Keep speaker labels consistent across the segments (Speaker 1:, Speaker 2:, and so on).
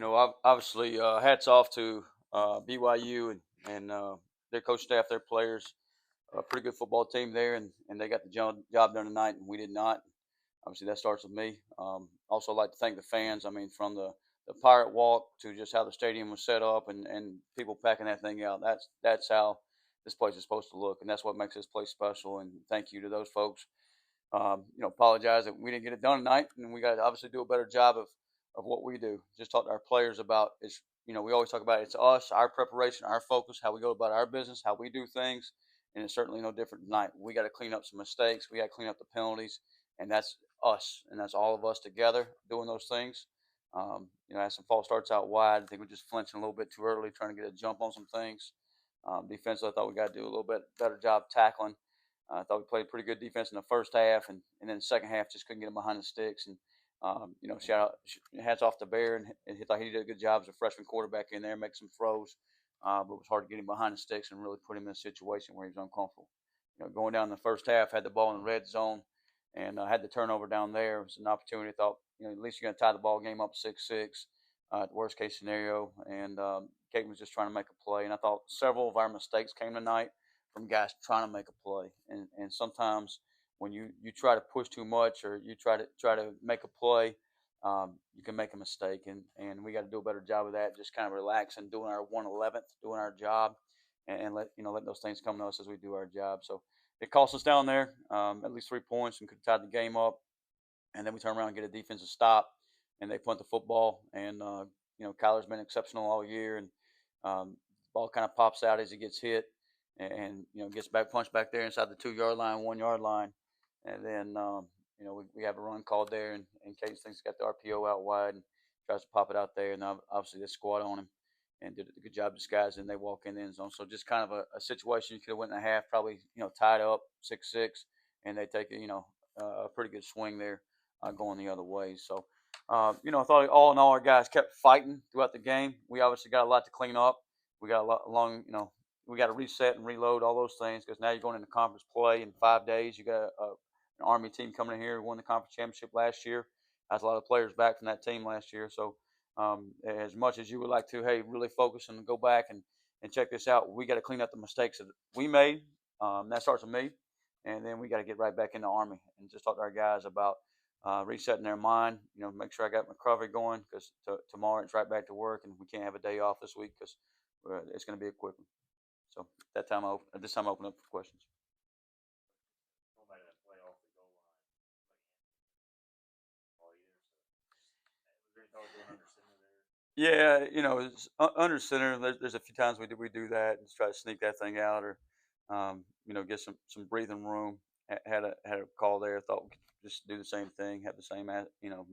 Speaker 1: Obviously, hats off to BYU and their coach staff, their players. A pretty good football team there, and they got the job done tonight, and we did not. Obviously, that starts with me. Also, I'd like to thank the fans. I mean, from the Pirate Walk to just how the stadium was set up and people packing that thing out. That's how this place is supposed to look, and that's what makes this place special. And thank you to those folks. Apologize that we didn't get it done tonight, and we got to obviously do a better job of what we do. Just talk to our players about it's. We always talk about it's us, our preparation, our focus, how we go about our business, how we do things, and it's certainly no different tonight. We got to clean up some mistakes. We got to clean up the penalties, and that's us, and that's all of us together doing those things. Had some false starts out wide. I think we're just flinching a little bit too early, trying to get a jump on some things. Defensively, I thought we got to do a little bit better job tackling. I thought we played pretty good defense in the first half, and then the second half just couldn't get him behind the sticks. And shout out, hats off to Bear, and he thought he did a good job as a freshman quarterback in there, make some throws, but it was hard to get him behind the sticks and really put him in a situation where he was uncomfortable. Going down in the first half, had the ball in the red zone, and had the turnover down there. It was an opportunity. I thought, at least you're going to tie the ball game up 6-6. Worst case scenario, and Caton was just trying to make a play. And I thought several of our mistakes came tonight from guys trying to make a play. And sometimes when you try to push too much or you try to make a play, you can make a mistake. And we got to do a better job of that. Just kind of relaxing, doing our 111th, doing our job, and let those things come to us as we do our job. So it cost us down there at least 3 points and could have tied the game up. And then we turn around and get a defensive stop, and they punt the football. And Kyler's been exceptional all year, and the ball kind of pops out as he gets hit, and gets back punched back there inside the 2 yard line, 1 yard line, and then we have a run called there, and Case thinks got the RPO out wide and tries to pop it out there, and obviously they squat on him and did a good job disguising. And they walk in the end zone, so just kind of a situation you could have went in a half, probably tied up 6-6, and they take a pretty good swing there going the other way. So, I thought all in all, our guys kept fighting throughout the game. We obviously got a lot to clean up. We got a lot long, we got to reset and reload all those things because now you're going into conference play in 5 days. You got an Army team coming in here who won the conference championship last year. Has a lot of players back from that team last year. So, as much as you would like to, hey, really focus and go back and check this out, we got to clean up the mistakes that we made. That starts with me, and then we got to get right back in the Army and just talk to our guys about resetting their mind. Make sure I got my recovery going because tomorrow it's right back to work, and we can't have a day off this week because it's going to be a quick one. So this time I open up for questions. Yeah, it's under center. There's a few times we do that and try to sneak that thing out, or get some breathing room. Had a call there. Thought we could just do the same thing, have the same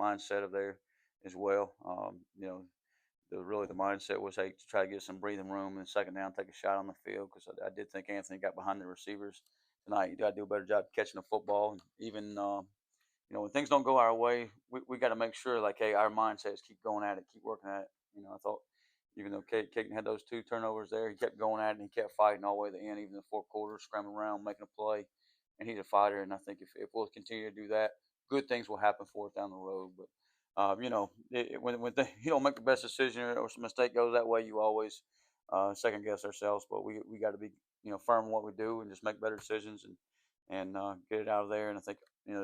Speaker 1: mindset of there as well. The mindset was, hey, to try to get some breathing room and second down, take a shot on the field because I did think Anthony got behind the receivers tonight. You got to do a better job catching the football, and even when things don't go our way, we got to make sure, like, hey, our mindset is keep going at it, keep working at it. I thought even though Caton had those 2 turnovers there, he kept going at it and he kept fighting all the way to the end, even the fourth quarter, scrambling around, making a play. And he's a fighter, and I think if we'll continue to do that, good things will happen for us down the road. But when you don't make the best decision or some mistake goes that way, you always second guess ourselves. But we got to be firm in what we do and just make better decisions and get it out of there. And I think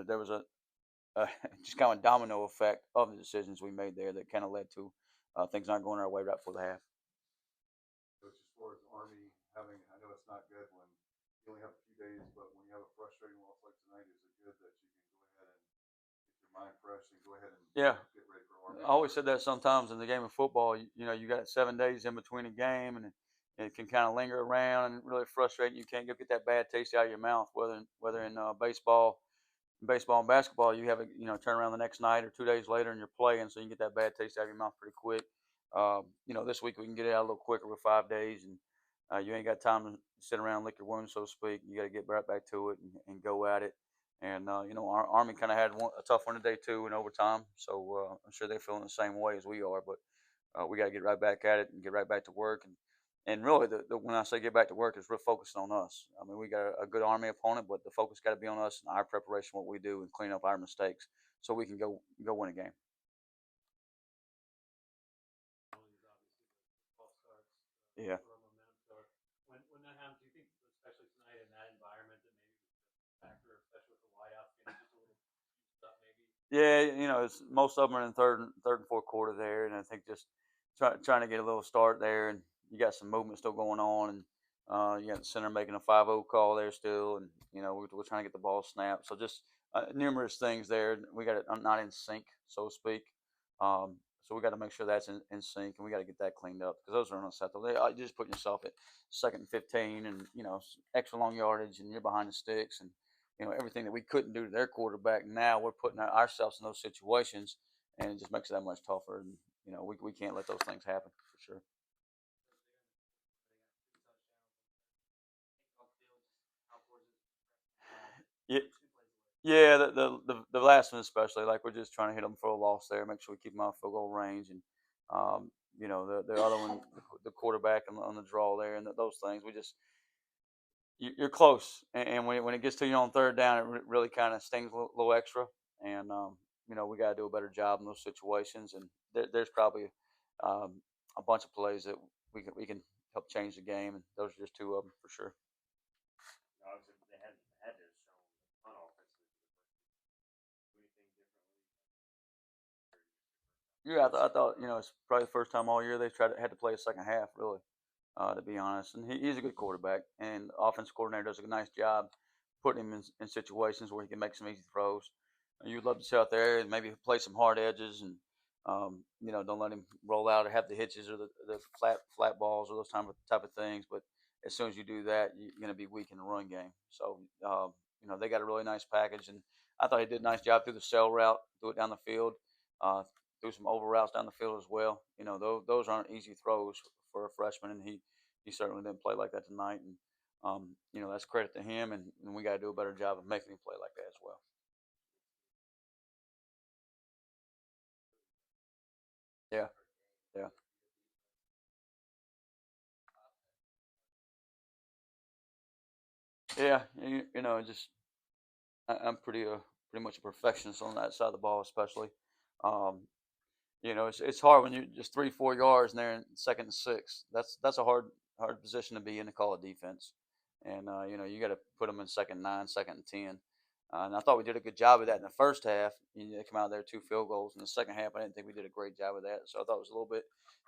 Speaker 1: there was a just kind of a domino effect of the decisions we made there that kind of led to things not going our way right before the half.
Speaker 2: Coach, as far as Army having, I know it's not good when you only have a few days, but when you have a frustrating loss like tonight, is it good that you can go ahead and get your mind fresh and go ahead and
Speaker 1: Yeah,
Speaker 2: get ready for Army
Speaker 1: I
Speaker 2: on
Speaker 1: always said
Speaker 2: Thursday?
Speaker 1: that sometimes in the game of football, you got 7 days in between a game, and it can kind of linger around and really frustrate you. You can't go get that bad taste out of your mouth. Whether in baseball and basketball, you have a turn around the next night or 2 days later and you're playing, so you can get that bad taste out of your mouth pretty quick. This week we can get it out a little quicker with 5 days, and you ain't got time to sit around and lick your wounds, so to speak. You got to get right back to it and go at it. And our Army kind of had a tough one today too in overtime, so I'm sure they're feeling the same way as we are. But we got to get right back at it and get right back to work. And really, when I say get back to work, it's real focused on us. I mean, we got a good Army opponent, but the focus got to be on us and our preparation, what we do, and clean up our mistakes so we can go win a game. Yeah.
Speaker 3: sort of momentum. So when that happens, do you think, especially tonight in that environment, that maybe it was just a factor, especially with the wideouts getting just a little used up, maybe?
Speaker 1: Yeah, it's most of them are in third and fourth quarter there, and I think just trying to get a little start there, and you got some movement still going on, and you got the center making a 5-0 call there still, and we're trying to get the ball snapped. So just numerous things there. We got it not in sync, so to speak. So we got to make sure that's in sync, and we got to get that cleaned up because those are unacceptable. You just putting yourself at second and 15, and extra long yardage, and you're behind the sticks, and everything that we couldn't do to their quarterback. Now we're putting ourselves in those situations, and it just makes it that much tougher. And we can't let those things happen for sure. Yeah, yeah. The last one especially, like we're just trying to hit them for a loss there, make sure we keep them out of field goal range, and the other one, the quarterback on the draw there, and those things. We just you're close, and when it gets to you on third down, it really kind of stings a little extra, and we got to do a better job in those situations. And there's probably um, a bunch of plays that we can help change the game, and those are just two of them for sure.
Speaker 4: Obviously, they had to show on offensively for the first two. Do anything differently?
Speaker 1: Yeah, I thought it's probably the first time all year they had to play a second half really, to be honest. And he's a good quarterback, and the offense coordinator does a nice job putting him in situations where he can make some easy throws. You'd love to sit out there and maybe play some hard edges, and don't let him roll out or have the hitches or the flat balls or those type of things. But as soon as you do that, you're going to be weak in the run game. So they got a really nice package, and I thought he did a nice job through the sail route, threw it down the field. Uh, Threw some over routes down the field as well. Those aren't easy throws for a freshman, and he certainly didn't play like that tonight. And that's credit to him, and we got to do a better job of making him play like that as well. Yeah, yeah, yeah. Just I'm pretty much a perfectionist on that side of the ball, especially. Um, it's hard when you're just 3-4 yards and they're in second and six. That's a hard position to be in to call a defense, and you got to put them in second 9, second and 10. And I thought we did a good job of that in the first half. They come out there 2 field goals in the second half. I didn't think we did a great job of that, so I thought it was a little bit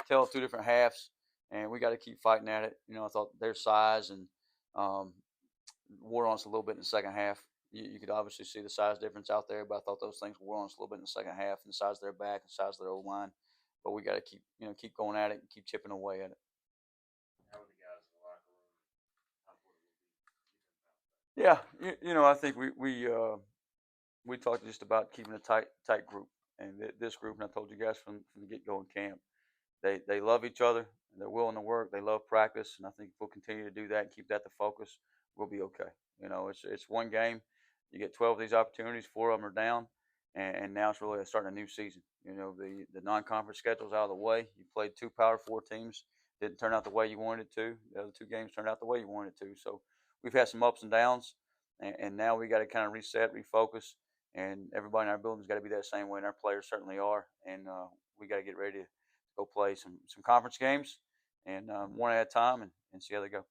Speaker 1: tell of two different halves, and we got to keep fighting at it. I thought their size and um, wore on us a little bit in the second half. You could obviously see the size difference out there, but I thought those things wore on us a little bit in the second half, and the size of their back, and the size of their O line. But we got to keep going at it and keep chipping away at it.
Speaker 4: How were the guys in the locker room? How important will it be to keep them bounced back?
Speaker 1: Yeah, I think we talked just about keeping a tight group, and this group, and I told you guys from the get go in camp, they love each other, and they're willing to work. They love practice, and I think if we'll continue to do that and keep that the focus, we'll be okay. It's one game. You get 12 of these opportunities. 4 of them are down, and now it's really starting a new season. The non-conference schedule's out of the way. You played 2 Power 4 teams. Didn't turn out the way you wanted it to. The other 2 games turned out the way you wanted it to. So we've had some ups and downs, and now we got to kind of reset, refocus, and everybody in our building's got to be that same way, and our players certainly are. And we got to get ready to go play some conference games, and one at a time, and see how they go.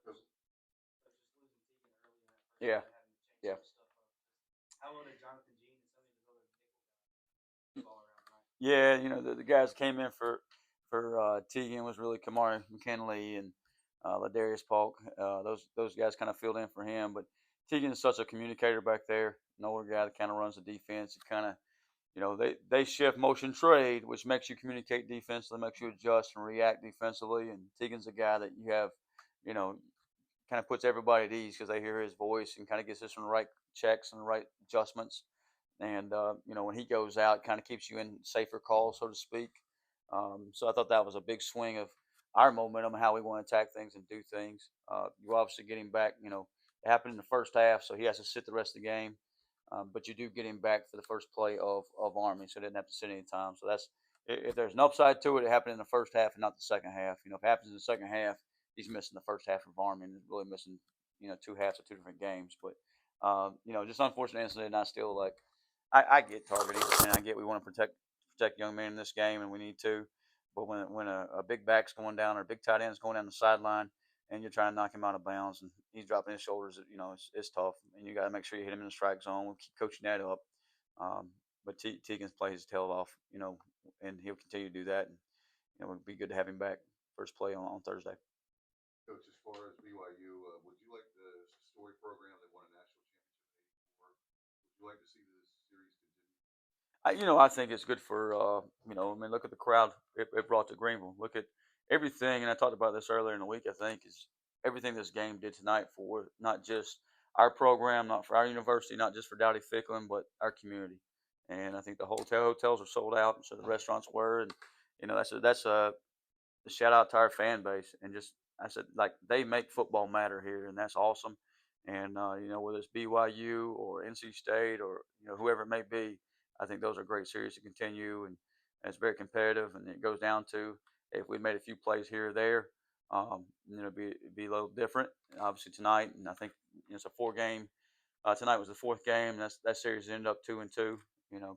Speaker 3: But just losing Tegan early in that first
Speaker 1: Yeah,
Speaker 3: play, having to change
Speaker 1: yeah.
Speaker 3: some stuff up. How well did Jonathan Jean and some of his other nickel guys all around tonight?
Speaker 1: Yeah, the guys that came in for Tegan was really Kamari McKinley and Ladarius Polk. Those guys kind of filled in for him, but Tegan is such a communicator back there. An older guy that kind of runs the defense. It kind of they shift motion trade, which makes you communicate defensively, makes you adjust and react defensively. And Tegan's a guy that you have, you know, kind of puts everybody at ease because they hear his voice and kind of gets us in the right checks and the right adjustments. And when he goes out, kind of keeps you in safer calls, so to speak. So I thought that was a big swing of our momentum, how we want to attack things and do things. You obviously get him back. It happened in the first half, so he has to sit the rest of the game. But you do get him back for the first play of Army, so he didn't have to sit any time. So that's if there's an upside to it, it happened in the first half and not the second half. If it happens in the second half, he's missing the first half of Army and really missing 2 halves of 2 different games. But just unfortunate incident. And I still I get targeting, and I get we want to protect young men in this game, and we need to. But when a big back's going down or a big tight end's going down the sideline, and you're trying to knock him out of bounds, and he's dropping his shoulders, it's tough, and you got to make sure you hit him in the strike zone. We'll keep coaching that up. Um, but Tegan's played his tail off, and he'll continue to do that. And it'd be good to have him back first play on Thursday.
Speaker 2: Coach, as far as BYU, would you like the story program that won a national championship in '84? Would you like to see this series continue?
Speaker 1: I think it's good for look at the crowd it brought to Greenville. Look at everything, and I talked about this earlier in the week. I think is everything this game did tonight for not just our program, not for our university, not just for Dowdy Ficklin, but our community. And I think the hotels are sold out, and so the restaurants were, and that's a shout out to our fan base. And just I said, like, they make football matter here, and that's awesome. And whether it's BYU or NC State or whoever it may be, I think those are great series to continue, and it's very competitive. And it goes down to if we made a few plays here or there, be a little different. Obviously tonight, and I think it's a 4 game. Tonight was the 4th game. That series ended up 2-2.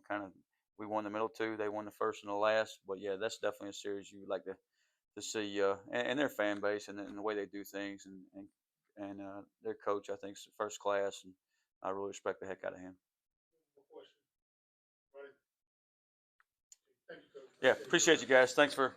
Speaker 1: Kind of we won the middle 2, they won the first and the last. But yeah, that's definitely a series you would like to see, and their fan base, and the way they do things, and their coach, I think, is first class, and I really respect the heck out of him.
Speaker 5: No question. Right. Thank you, Coach.
Speaker 1: Yeah, appreciate you guys. Thanks for